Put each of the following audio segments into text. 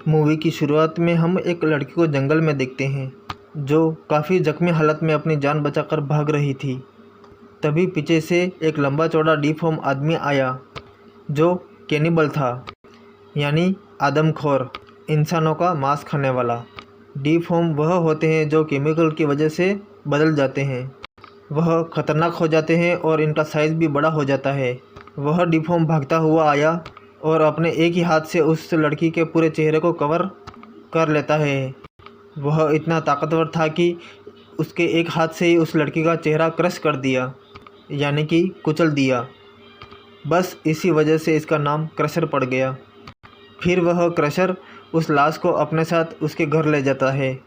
Movie की शुरुआत में हम एक लड़की को जंगल में देखते हैं जो काफ़ी जख्मी हालत में अपनी जान बचाकर भाग रही थी। तभी पीछे से एक लंबा चौड़ा डिफॉर्म आदमी आया जो कैनिबल था, यानी आदमखोर, इंसानों का मांस खाने वाला। डिफॉर्म वह होते हैं जो केमिकल की वजह से बदल जाते हैं। वह खतरनाक हो जाते हैं और इनका साइज़ भी बड़ा हो जाता है। वह डिफॉर्म भागता हुआ आया और अपने एक ही हाथ से उस लड़की के पूरे चेहरे को कवर कर लेता है। वह इतना ताकतवर था कि उसके एक हाथ से ही उस लड़की का चेहरा क्रश कर दिया, यानी कि कुचल दिया। बस इसी वजह से इसका नाम क्रशर पड़ गया। फिर वह क्रशर उस लाश को अपने साथ उसके घर ले जाता है,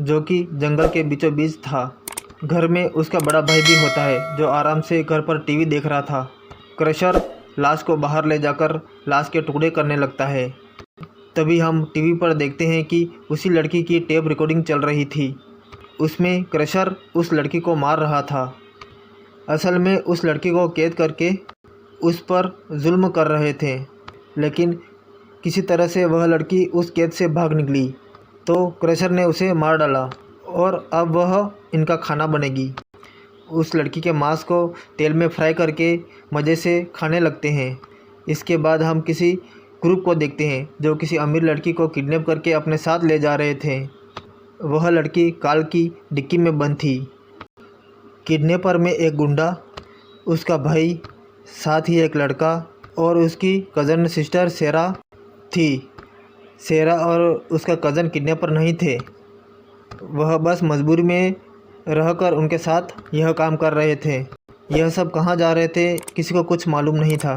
जो कि जंगल के बीचों बीच था। घर में उसका बड़ा भाई भी होता है जो आराम से घर पर टीवी देख रहा था। क्रशर लाश को बाहर ले जाकर लाश के टुकड़े करने लगता है। तभी हम टीवी पर देखते हैं कि उसी लड़की की टेप रिकॉर्डिंग चल रही थी। उसमें क्रशर उस लड़की को मार रहा था। असल में उस लड़की को कैद करके उस पर जुल्म कर रहे थे, लेकिन किसी तरह से वह लड़की उस कैद से भाग निकली तो क्रशर ने उसे मार डाला और अब वह इनका खाना बनेगी। उस लड़की के मांस को तेल में फ्राई करके मज़े से खाने लगते हैं। इसके बाद हम किसी ग्रुप को देखते हैं जो किसी अमीर लड़की को किडनैप करके अपने साथ ले जा रहे थे। वह लड़की कार की डिक्की में बंद थी। किडनैपर में एक गुंडा, उसका भाई, साथ ही एक लड़का और उसकी कज़न सिस्टर सेरा थी। सेरा और उसका कज़न किडनैपर नहीं थे, वह बस मजबूरी में रहकर उनके साथ यह काम कर रहे थे। यह सब कहाँ जा रहे थे किसी को कुछ मालूम नहीं था,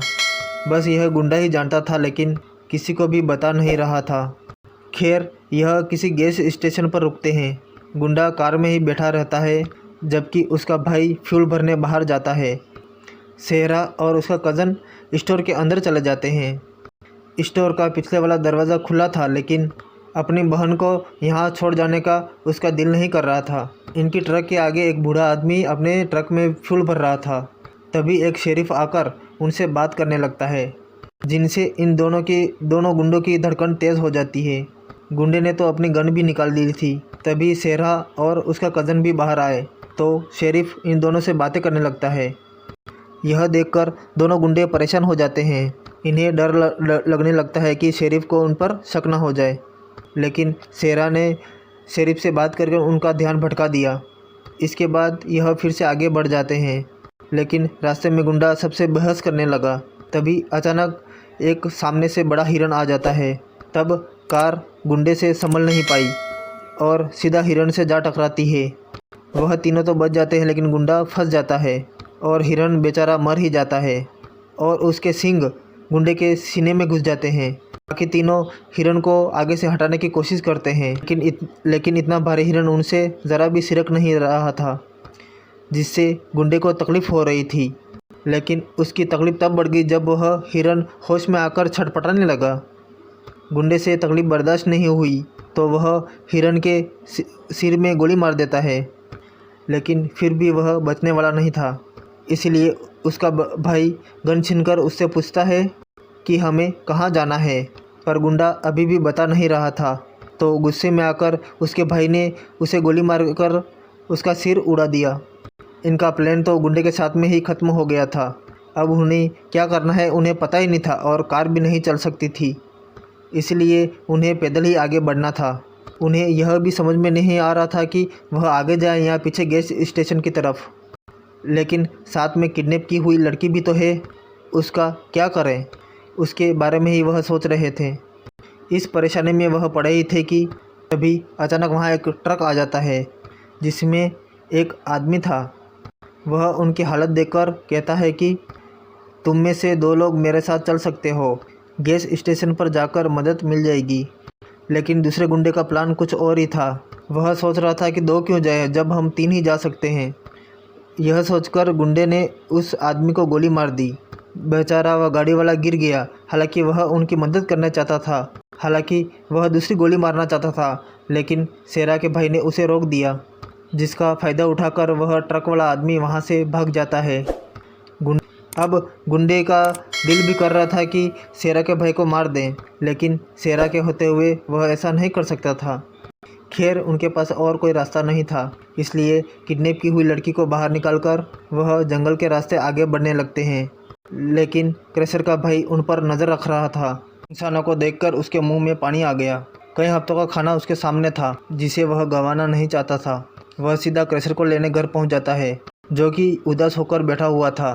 बस यह गुंडा ही जानता था, लेकिन किसी को भी बता नहीं रहा था। खैर, यह किसी गैस स्टेशन पर रुकते हैं। गुंडा कार में ही बैठा रहता है जबकि उसका भाई फ्यूल भरने बाहर जाता है। सेहरा और उसका कज़न स्टोर के अंदर चले जाते हैं। स्टोर का पिछले वाला दरवाज़ा खुला था, लेकिन अपनी बहन को यहाँ छोड़ जाने का उसका दिल नहीं कर रहा था। इनकी ट्रक के आगे एक बूढ़ा आदमी अपने ट्रक में फ्यूल भर रहा था। तभी एक शेरिफ आकर उनसे बात करने लगता है, जिनसे इन दोनों गुंडों की धड़कन तेज़ हो जाती है। गुंडे ने तो अपनी गन भी निकाल दी थी। तभी सेहरा और उसका कज़न भी बाहर आए तो शेरिफ इन दोनों से बातें करने लगता है। यह देखकर दोनों गुंडे परेशान हो जाते हैं। इन्हें डर लगने लगता है कि शेरिफ को उन पर शक न हो जाए, लेकिन सेहरा ने शेरिफ से बात करके उनका ध्यान भटका दिया। इसके बाद यह फिर से आगे बढ़ जाते हैं, लेकिन रास्ते में गुंडा सबसे बहस करने लगा। तभी अचानक एक सामने से बड़ा हिरन आ जाता है। तब कार गुंडे से संभल नहीं पाई और सीधा हिरन से जा टकराती है। वह तीनों तो बच जाते हैं, लेकिन गुंडा फंस जाता है और हिरन बेचारा मर ही जाता है और उसके सींग गुंडे के सीने में घुस जाते हैं। बाकी तीनों हिरन को आगे से हटाने की कोशिश करते हैं, लेकिन इतना भारी हिरन उनसे ज़रा भी सिरक नहीं रहा था, जिससे गुंडे को तकलीफ़ हो रही थी। लेकिन उसकी तकलीफ़ तब बढ़ गई जब वह हिरन होश में आकर छटपटाने लगा। गुंडे से तकलीफ़ बर्दाश्त नहीं हुई तो वह हिरन के सिर में गोली मार देता है, लेकिन फिर भी वह बचने वाला नहीं था। इसलिए उसका भाई गन छीनकर उससे पूछता है कि हमें कहाँ जाना है, पर गुंडा अभी भी बता नहीं रहा था। तो गुस्से में आकर उसके भाई ने उसे गोली मारकर उसका सिर उड़ा दिया। इनका प्लान तो गुंडे के साथ में ही ख़त्म हो गया था। अब उन्हें क्या करना है उन्हें पता ही नहीं था और कार भी नहीं चल सकती थी, इसलिए उन्हें पैदल ही आगे बढ़ना था। उन्हें यह भी समझ में नहीं आ रहा था कि वह आगे जाए या पीछे गैस स्टेशन की तरफ। लेकिन साथ में किडनैप की हुई लड़की भी तो है, उसका क्या करें, उसके बारे में ही वह सोच रहे थे। इस परेशानी में वह पड़े ही थे कि तभी अचानक वहाँ एक ट्रक आ जाता है जिसमें एक आदमी था। वह उनकी हालत देखकर कहता है कि तुम में से 2 लोग मेरे साथ चल सकते हो, गैस स्टेशन पर जाकर मदद मिल जाएगी। लेकिन दूसरे गुंडे का प्लान कुछ और ही था। वह सोच रहा था कि 2 क्यों जाए जब हम 3 ही जा सकते हैं। यह सोचकर गुंडे ने उस आदमी को गोली मार दी। बेचारा वह गाड़ी वाला गिर गया। हालांकि वह उनकी मदद करना चाहता था, हालांकि वह दूसरी गोली मारना चाहता था, लेकिन सेरा के भाई ने उसे रोक दिया, जिसका फ़ायदा उठाकर वह ट्रक वाला आदमी वहां से भाग जाता है। अब गुंडे का दिल भी कर रहा था कि शेरा के भाई को मार दें, लेकिन शेरा के होते हुए वह ऐसा नहीं कर सकता था। खैर उनके पास और कोई रास्ता नहीं था, इसलिए किडनैप की हुई लड़की को बाहर निकालकर वह जंगल के रास्ते आगे बढ़ने लगते हैं। लेकिन क्रैशर का भाई उन पर नज़र रख रहा था। इंसानों को देखकर उसके मुंह में पानी आ गया। कई हफ्तों का खाना उसके सामने था जिसे वह गंवाना नहीं चाहता था। वह सीधा क्रैशर को लेने घर पहुंच जाता है, जो कि उदास होकर बैठा हुआ था,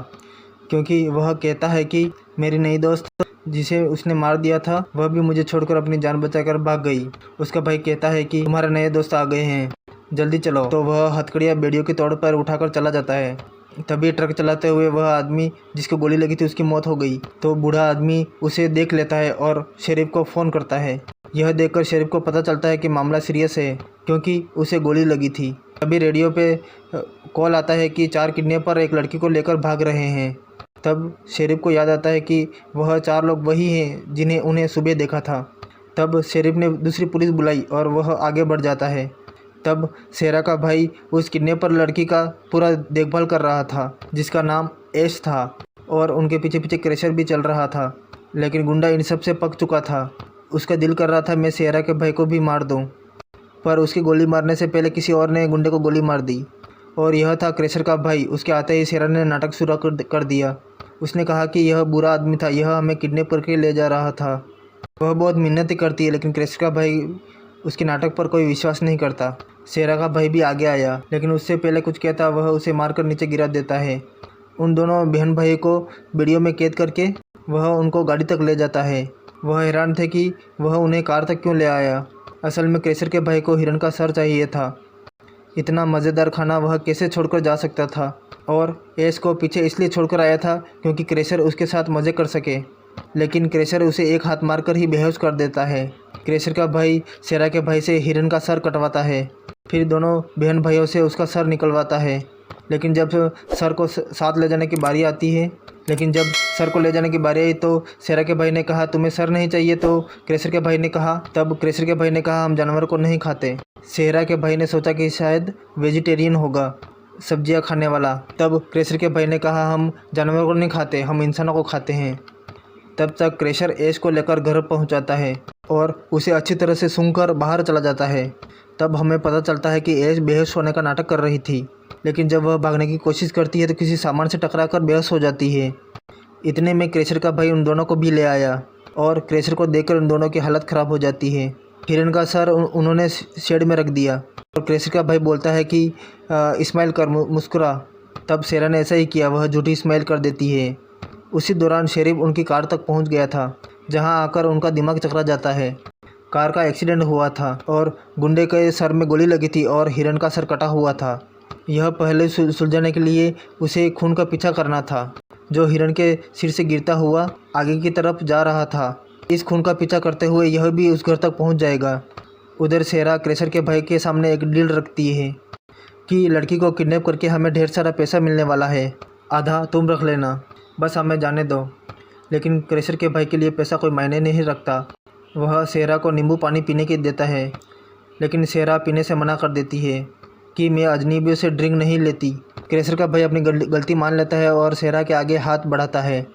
क्योंकि वह कहता है कि मेरी नई दोस्त जिसे उसने मार दिया था वह भी मुझे छोड़कर अपनी जान बचाकर भाग गई। उसका भाई कहता है कि तुम्हारे नए दोस्त आ गए हैं, जल्दी चलो। तो वह हथकड़ियाँ बेड़ियों के तौर पर उठाकर चला जाता है। तभी ट्रक चलाते हुए वह आदमी जिसको गोली लगी थी उसकी मौत हो गई। तो बूढ़ा आदमी उसे देख लेता है और शेरिफ को फ़ोन करता है। यह देखकर शेरिफ को पता चलता है कि मामला सीरियस है, क्योंकि उसे गोली लगी थी। तभी रेडियो पे कॉल आता है कि 4 किडनैपर एक लड़की को लेकर भाग रहे हैं। तब शेरिफ को याद आता है कि वह 4 लोग वही हैं जिन्हें उन्हें सुबह देखा था। तब शेरिफ ने दूसरी पुलिस बुलाई और वह आगे बढ़ जाता है। तब शेरा का भाई उस किडनैपर लड़की का पूरा देखभाल कर रहा था, जिसका नाम ऐश था, और उनके पीछे पीछे क्रैशर भी चल रहा था। लेकिन गुंडा इन सब से पक चुका था। उसका दिल कर रहा था मैं शेरा के भाई को भी मार दूं, पर उसकी गोली मारने से पहले किसी और ने गुंडे को गोली मार दी, और यह था क्रैशर का भाई। उसके आते ही शेरा ने नाटक शुरू कर दिया। उसने कहा कि यह बुरा आदमी था, यह हमें किडनैप करके ले जा रहा था। वह बहुत मिन्नतें करती है, लेकिन क्रैशर का भाई उसके नाटक पर कोई विश्वास नहीं करता। शेरा का भाई भी आगे आया, लेकिन उससे पहले कुछ कहता वह उसे मारकर नीचे गिरा देता है। उन दोनों बहन भाई को वीडियो में कैद करके वह उनको गाड़ी तक ले जाता है। वह हैरान थे कि वह उन्हें कार तक क्यों ले आया। असल में क्रैशर के भाई को हिरन का सर चाहिए था। इतना मज़ेदार खाना वह कैसे छोड़कर जा सकता था, और ऐश को पीछे इसलिए छोड़कर आया था क्योंकि क्रैशर उसके साथ मज़े कर सके। लेकिन क्रैशर उसे एक हाथ मारकर ही बेहोश कर देता है। क्रैशर का भाई शेरा के भाई से हिरन का सर कटवाता है, फिर दोनों बहन भाइयों से उसका सर निकलवाता है। लेकिन जब सर को साथ ले जाने की बारी आती है तो शेरा के भाई ने कहा तुम्हें सर नहीं चाहिए, तो क्रैशर के भाई ने कहा हम जानवर को नहीं खाते। शेरा के भाई ने सोचा कि शायद वेजिटेरियन होगा, सब्जियां खाने वाला। तब क्रैशर के भाई ने कहा हम जानवर को नहीं खाते, हम इंसानों को खाते हैं। तब तक क्रैशर ऐश को लेकर घर पहुंचाता है और उसे अच्छी तरह से सूंघकर बाहर चला जाता है। तब हमें पता चलता है कि ऐश बेहोश होने का नाटक कर रही थी, लेकिन जब वह भागने की कोशिश करती है तो किसी सामान से टकराकर बेहोश हो जाती है। इतने में क्रैशर का भाई उन दोनों को भी ले आया, और क्रैशर को देखकर उन दोनों की हालत ख़राब हो जाती है। हिरन का सर उन्होंने शेड में रख दिया, और क्रैशर का भाई बोलता है कि स्माइल कर, मुस्कुरा। तब शेरा ने ऐसा ही किया, वह झूठी स्माइल कर देती है। उसी दौरान शेरिफ उनकी कार तक पहुंच गया था, जहां आकर उनका दिमाग चकरा जाता है। कार का एक्सीडेंट हुआ था और गुंडे के सर में गोली लगी थी और हिरन का सर कटा हुआ था। यह पहले सुलझाने के लिए उसे खून का पीछा करना था, जो हिरन के सिर से गिरता हुआ आगे की तरफ जा रहा था। इस खून का पीछा करते हुए यह भी उस घर तक पहुंच जाएगा। उधर शेरा क्रैशर के भाई के सामने एक डील रखती है कि लड़की को किडनैप करके हमें ढेर सारा पैसा मिलने वाला है, आधा तुम रख लेना, बस हमें जाने दो। लेकिन क्रैशर के भाई के लिए पैसा कोई मायने नहीं रखता। वह शेरा को नींबू पानी पीने के देता है, लेकिन शेरा पीने से मना कर देती है कि मैं अजनबियों से ड्रिंक नहीं लेती। क्रैशर का भाई अपनी गलती मान लेता है और शेरा के आगे हाथ बढ़ाता है।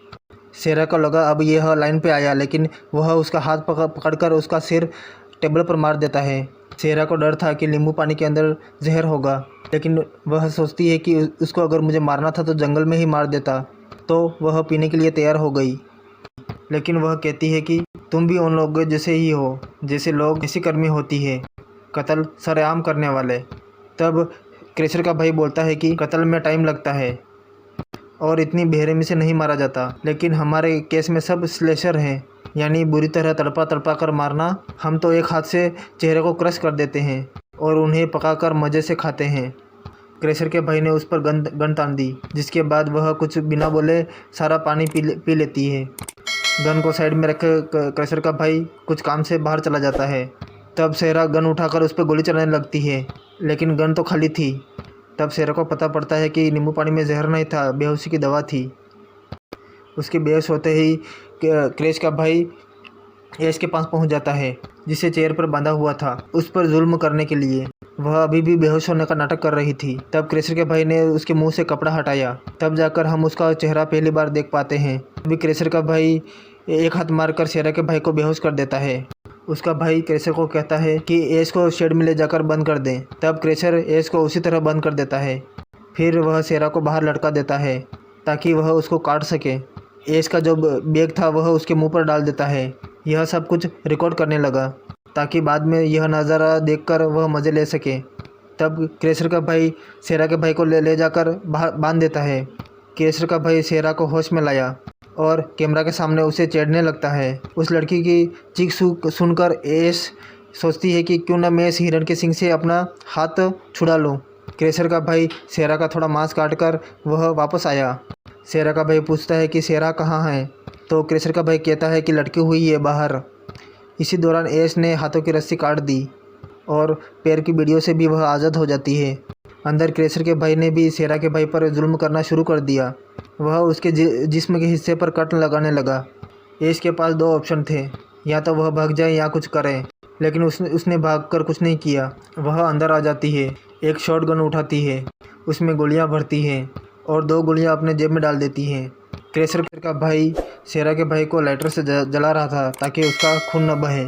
शेरा को लगा अब यह लाइन पे आया, लेकिन वह उसका हाथ पकड़कर उसका सिर टेबल पर मार देता है। शेरा को डर था कि नींबू पानी के अंदर जहर होगा, लेकिन वह सोचती है कि उसको अगर मुझे मारना था तो जंगल में ही मार देता। तो वह पीने के लिए तैयार हो गई, लेकिन वह कहती है कि तुम भी उन लोगों जैसे ही हो, जैसे लोग ऐसी कर्मी होती है, कत्ल सरेआम करने वाले। तब क्रैशर का भाई बोलता है कि कत्ल में टाइम लगता है और इतनी बेरहमी से नहीं मारा जाता, लेकिन हमारे केस में सब स्लेशर हैं, यानी बुरी तरह तड़पा कर मारना। हम तो एक हाथ से चेहरे को क्रश कर देते हैं और उन्हें पकाकर मज़े से खाते हैं। क्रैशर के भाई ने उस पर गन तान दी, जिसके बाद वह कुछ बिना बोले सारा पानी पी लेती है। गन को साइड में रख क्रैशर का भाई कुछ काम से बाहर चला जाता है। तब शेरा गन उठाकर उस पर गोली चलाने लगती है, लेकिन गन तो खाली थी। तब शेरा को पता पड़ता है कि नींबू पानी में जहर नहीं था, बेहोशी की दवा थी। उसके बेहोश होते ही क्रैश का भाई ऐश के पास पहुंच जाता है, जिसे चेयर पर बांधा हुआ था, उस पर जुल्म करने के लिए। वह अभी भी बेहोश होने का नाटक कर रही थी। तब क्रेसर के भाई ने उसके मुंह से कपड़ा हटाया, तब जाकर हम उसका चेहरा पहली बार देख पाते हैं। अभी क्रेसर का भाई एक हाथ मारकर सेरा के भाई को बेहोश कर देता है। उसका भाई क्रेसर को कहता है कि एस को शेड में ले जाकर बंद कर दें। तब क्रेसर एस को उसी तरह बंद कर देता है। फिर वह सेरा को बाहर लटका देता है ताकि वह उसको काट सके। एस का जो बैग था वह उसके मुंह पर डाल देता है। यह सब कुछ रिकॉर्ड करने लगा ताकि बाद में यह नज़ारा देखकर वह मज़े ले सके। तब क्रेसर का भाई सेरा के भाई को ले जाकर बाहर बांध देता है। क्रेसर का भाई सेरा को होश में लाया और कैमरा के सामने उसे छेड़ने लगता है। उस लड़की की चीख सुनकर एस सोचती है कि क्यों न मैं इस हिरण के सींग से अपना हाथ छुड़ा लूँ। क्रेसर का भाई सेरा का थोड़ा मांस काटकर वह वापस आया। सेरा का भाई पूछता है कि सेरा कहाँ है, तो क्रेसर का भाई कहता है कि लटकी हुई है बाहर। इसी दौरान एस ने हाथों की रस्सी काट दी और पैर की बीड़ियों से भी वह आज़ाद हो जाती है। अंदर क्रेसर के भाई ने भी सेरा के भाई पर जुल्म करना शुरू कर दिया। वह उसके जिस्म के हिस्से पर कट लगाने लगा। एस के पास दो ऑप्शन थे, या तो वह भाग जाए या कुछ करे, लेकिन उसने भागकर कुछ नहीं किया। वह अंदर आ जाती है, एक शॉटगन उठाती है, उसमें गोलियां भरती हैं और 2 गोलियां अपने जेब में डाल देती हैं। क्रेसर का भाई सेरा के भाई को लाइटर से जला रहा था ताकि उसका खून न बहे।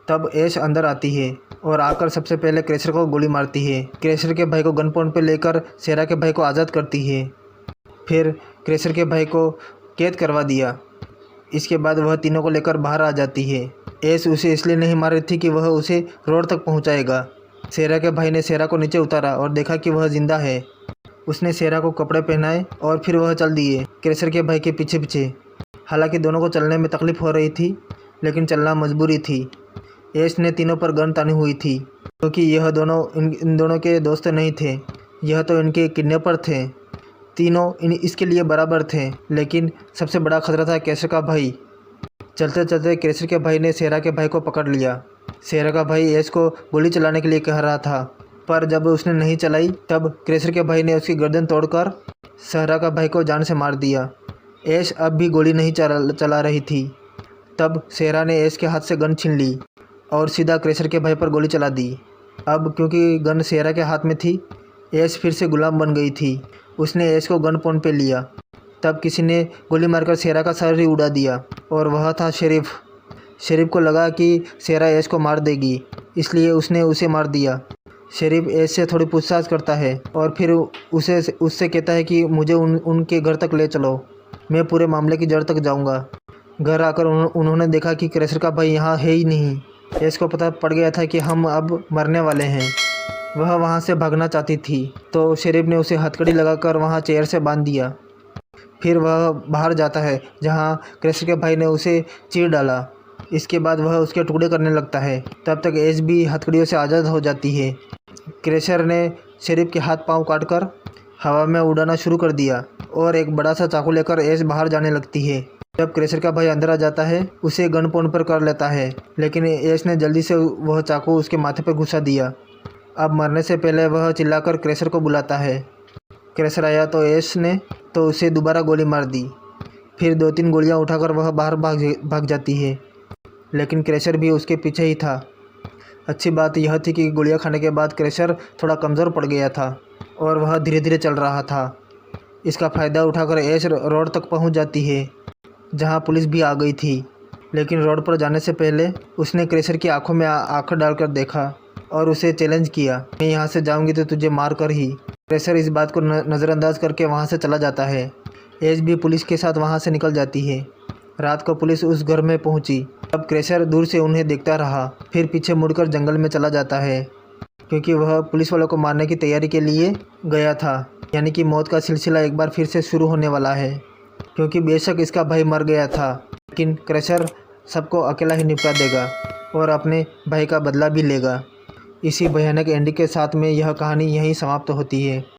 तब एश अंदर आती है और आकर सबसे पहले क्रेसर को गोली मारती है। क्रेसर के भाई को गन पॉइंट पर लेकर सेरा के भाई को आज़ाद करती है। फिर क्रेसर के भाई को कैद करवा दिया। इसके बाद वह तीनों को लेकर बाहर आ जाती है। एश उसे इसलिए नहीं मार रही थी कि वह उसे रोड तक पहुंचाएगा। सेरा के भाई ने सेरा को नीचे उतारा और देखा कि वह जिंदा है। उसने सेरा को कपड़े पहनाए और फिर वह चल दिए क्रेसर के भाई के पीछे पीछे। हालांकि दोनों को चलने में तकलीफ़ हो रही थी, लेकिन चलना मजबूरी थी। एश ने तीनों पर गन तानी हुई थी क्योंकि यह दोनों इन दोनों के दोस्त नहीं थे, यह तो इनके किडनैपर थे। तीनों इसके लिए बराबर थे, लेकिन सबसे बड़ा खतरा था क्रेसर का भाई। चलते चलते क्रेसर के भाई ने सेरा के भाई को पकड़ लिया। सेरा का भाई एश को गोली चलाने के लिए कह रहा था, पर जब उसने नहीं चलाई तब क्रेसर के भाई ने उसकी गर्दन तोड़कर सेरा का भाई को जान से मार दिया। एश अब भी गोली नहीं चला रही थी। तब सेरा ने एश के हाथ से गन छीन ली और सीधा क्रेसर के भाई पर गोली चला दी। अब क्योंकि गन सेरा के हाथ में थी, एश फिर से गुलाम बन गई थी। उसने एश को गन पॉइंट पे लिया। तब किसी ने गोली मारकर सेरा का सर ही उड़ा दिया और वह था शेरिफ। शेरिफ को लगा कि सेरा एश को मार देगी, इसलिए उसने उसे मार दिया। शेरिफ एश से थोड़ी पूछताछ करता है और फिर उससे कहता है कि मुझे उनके घर तक ले चलो, मैं पूरे मामले की जड़ तक जाऊंगा। घर आकर उन्होंने देखा कि क्रेसर का भाई यहाँ है ही नहीं। एश को पता पड़ गया था कि हम अब मरने वाले हैं। वह वहाँ से भागना चाहती थी, तो शेरिफ ने उसे हथकड़ी लगाकर वहाँ चेयर से बांध दिया। फिर वह बाहर जाता है जहाँ क्रेसर के भाई ने उसे चीर डाला। इसके बाद वह उसके टुकड़े करने लगता है। तब तक एश भी हथकड़ियों से आज़ाद हो जाती है। क्रेसर ने शेरिफ के हाथ पांव काटकर हवा में उड़ाना शुरू कर दिया और एक बड़ा सा चाकू लेकर एश बाहर जाने लगती है। जब क्रेसर का भाई अंदर आ जाता है, उसे गन पॉइंट पर कर लेता है, लेकिन एश ने जल्दी से वह चाकू उसके माथे पर घुसा दिया। अब मरने से पहले वह चिल्लाकर क्रेसर को बुलाता है। क्रेसर आया तो एश ने तो उसे दोबारा गोली मार दी। फिर 2-3 गोलियां उठाकर वह बाहर भाग जाती है, लेकिन क्रेसर भी उसके पीछे ही था। अच्छी बात यह थी कि गोलियां खाने के बाद क्रेसर थोड़ा कमज़ोर पड़ गया था और वह धीरे धीरे चल रहा था। इसका फ़ायदा उठाकर एश रोड तक पहुंच जाती है, जहां पुलिस भी आ गई थी। लेकिन रोड पर जाने से पहले उसने क्रेसर की आंखों में आंख डालकर देखा और उसे चैलेंज किया, मैं यहाँ से जाऊँगी तो तुझे मार कर ही। क्रेसर इस बात को नज़रअंदाज करके वहाँ से चला जाता है। एश भी पुलिस के साथ वहाँ से निकल जाती है। रात को पुलिस उस घर में पहुँची। अब क्रेसर दूर से उन्हें देखता रहा, फिर पीछे मुड़कर जंगल में चला जाता है, क्योंकि वह पुलिस वालों को मारने की तैयारी के लिए गया था। यानी कि मौत का सिलसिला एक बार फिर से शुरू होने वाला है, क्योंकि बेशक इसका भाई मर गया था, लेकिन क्रेसर सबको अकेला ही निपटा देगा और अपने भाई का बदला भी लेगा। इसी भयानक एंडिंग के साथ में यह कहानी यहीं समाप्त होती है।